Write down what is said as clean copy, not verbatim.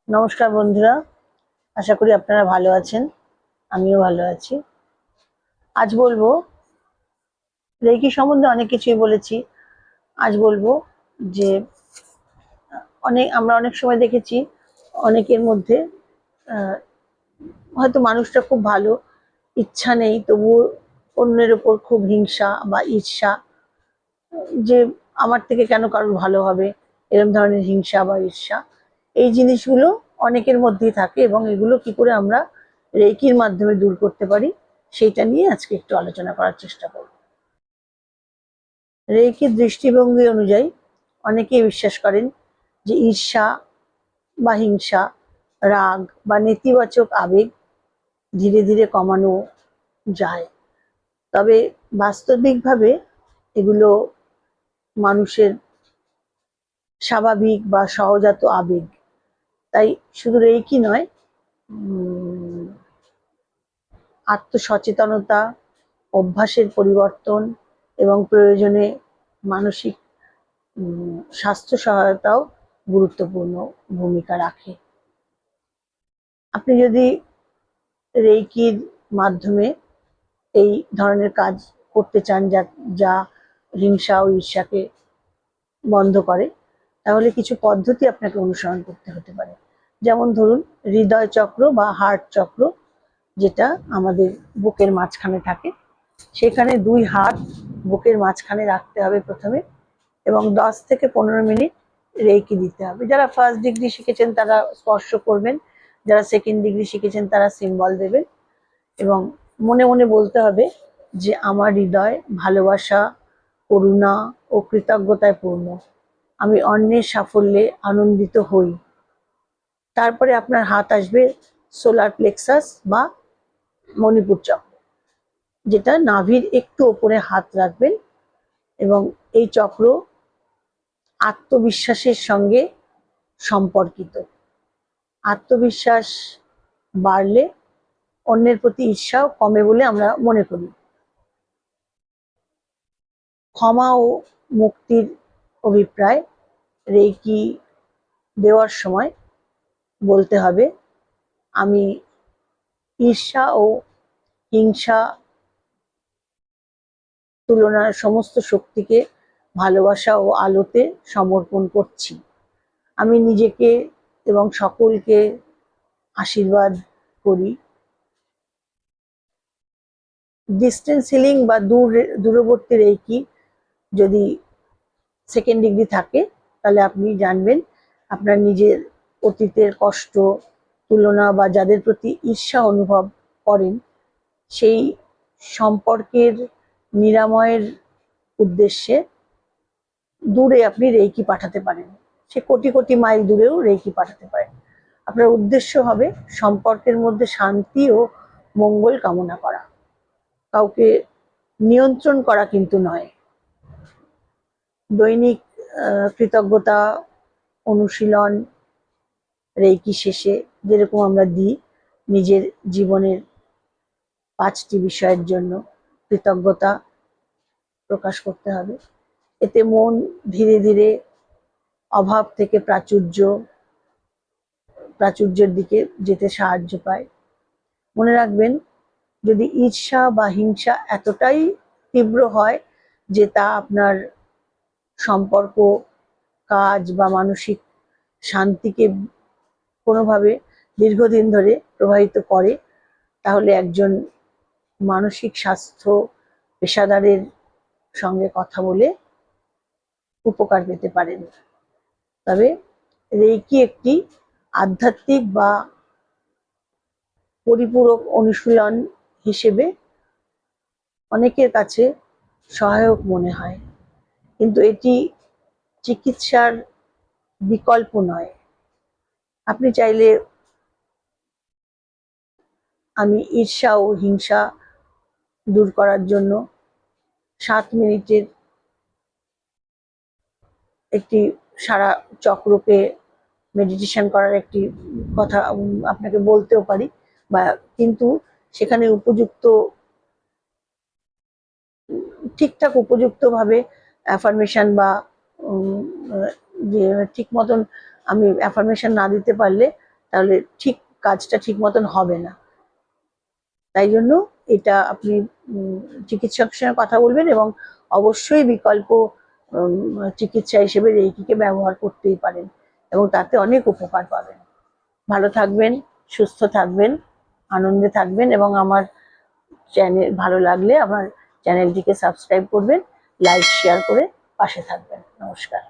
নমস্কার বন্ধুরা, আশা করি আপনারা ভালো আছেন। আমিও ভালো আছি। আজ বলবো রেকি সম্বন্ধে অনেক কিছুই বলেছি। আজ বলবো যে আমরা অনেক সময় দেখেছি অনেকের মধ্যে আহ, হয়তো মানুষটা খুব ভালো, ইচ্ছা নেই, তবুও অন্যের ওপর খুব হিংসা বা ঈর্ষা, যে আমার থেকে কেন কারোর ভালো হবে, এরকম ধরনের হিংসা বা ঈর্ষা, এই জিনিসগুলো অনেকের মধ্যেই থাকে এবং এগুলো কি করে আমরা রেকির মাধ্যমে দূর করতে পারি সেইটা নিয়ে আজকে একটু আলোচনা করার চেষ্টা করব। রেকির দৃষ্টিভঙ্গি অনুযায়ী অনেকেই বিশ্বাস করেন যে ঈর্ষা বা হিংসা, রাগ বা নেতিবাচক আবেগ ধীরে ধীরে কমানো যায়। তবে বাস্তবিকভাবে এগুলো মানুষের স্বাভাবিক বা সহজাত আবেগ। তাই শুধু রেকি নয়, আত্মসচেতনতা, অভ্যাসের পরিবর্তন এবং প্রয়োজনে মানসিক স্বাস্থ্য সহায়তাও গুরুত্বপূর্ণ ভূমিকা রাখে। আপনি যদি রেইকির মাধ্যমে এই ধরনের কাজ করতে চান, যা যা হিংসা ও ঈর্ষাকে বন্ধ করে, তাহলে কিছু পদ্ধতি আপনাকে অনুসরণ করতে হতে পারে। যেমন ধরুন, হৃদয় চক্র বা হার্ট চক্র, যেটা আমাদের বুকের মাঝখানে থাকে, সেখানে দুই হাত বুকের মাঝখানে রাখতে হবে প্রথমে, এবং 10 থেকে 15 মিনিট রেকি দিতে হবে। যারা ফার্স্ট ডিগ্রি শিখেছেন তারা স্পর্শ করবেন, যারা সেকেন্ড ডিগ্রি শিখেছেন তারা সিম্বল দেবেন, এবং মনে মনে বলতে হবে যে আমার হৃদয় ভালোবাসা, করুণা ও কৃতজ্ঞতায় পূর্ণ, আমি অন্যের সাফল্যে আনন্দিত হই। তারপরে আপনার হাত আসবে সোলার প্লেক্সাস বা মণিপুর চক্র, যেটা নাভির একটু ওপরে হাত রাখবেন, এবং এই চক্র আত্মবিশ্বাসের সঙ্গে সম্পর্কিত। আত্মবিশ্বাস বাড়লে অন্যের প্রতি ঈর্ষাও কমে বলে আমরা মনে করি। ক্ষমা ও মুক্তির অভিপ্রায় রেকি দেওয়ার সময় বলতে হবে, আমি ঈর্ষা ও হিংসা তুলনার সমস্ত শক্তিকে ভালোবাসা ও আলোতে সমর্পণ করছি। আমি নিজেকে এবং সকলকে আশীর্বাদ করি। ডিস্টেন্স হিলিং বা দূরবর্তী রেকি যদি সেকেন্ড ডিগ্রি থাকে, তাহলে আপনি জানবেন আপনার নিজের অতীতের কষ্ট, তুলনা বা যাদের প্রতি ঈর্ষা অনুভব করেন, সেই সম্পর্কের নিরাময়ের উদ্দেশ্যে দূরে আপনি রেকি পাঠাতে পারেন। সে কোটি কোটি মাইল দূরেও রেকি পাঠাতে পারেন। আপনার উদ্দেশ্য হবে সম্পর্কের মধ্যে শান্তি ও মঙ্গল কামনা করা, কাউকে নিয়ন্ত্রণ করা কিন্তু নয়। দৈনিক কৃতজ্ঞতা অনুশীলন রেকি শেষে যেরকম আমরা দিই, নিজের জীবনের 5টি বিষয়ের জন্য কৃতজ্ঞতা প্রকাশ করতে হবে। এতে মন ধীরে ধীরে অভাব থেকে প্রাচুর্যের দিকে যেতে সাহায্য পায়। মনে রাখবেন, যদি ঈর্ষা বা হিংসা এতটাই তীব্র হয় যে তা আপনার সম্পর্ক, কাজ বা মানসিক শান্তিকে কোনোভাবে দীর্ঘদিন ধরে প্রভাবিত করে, তাহলে একজন মানসিক স্বাস্থ্য পেশাদারের সঙ্গে কথা বলে উপকার পেতে পারেন। তবে রেকি একটি আধ্যাত্মিক বা পরিপূরক অনুশীলন হিসেবে অনেকের কাছে সহায়ক মনে হয়, কিন্তু এটি চিকিৎসার বিকল্প নয়। আপনি চাইলে আমি ঈর্ষা ও হিংসা দূর করার জন্য 7 মিনিটের একটি সারা চক্রকে মেডিটেশন করার একটি কথা আপনাকে বলতেও পারি, বা কিন্তু সেখানে ঠিকঠাক উপযুক্তভাবে অ্যাফার্মেশন বা যে ঠিক মতন আমি অ্যাফার্মেশন না দিতে পারলে তাহলে ঠিক কাজটা ঠিক মতন হবে না। তাই জন্য এটা আপনি চিকিৎসকের সঙ্গে কথা বলবেন, এবং অবশ্যই বিকল্প চিকিৎসা হিসেবে রেইকিকে ব্যবহার করতেই পারেন, এবং তাতে অনেক উপকার পাবেন। ভালো থাকবেন, সুস্থ থাকবেন, আনন্দে থাকবেন, এবং আমার চ্যানেল ভালো লাগলে আমার চ্যানেলটিকে সাবস্ক্রাইব করবেন, লাইক শেয়ার করে পাশে থাকবেন। নমস্কার।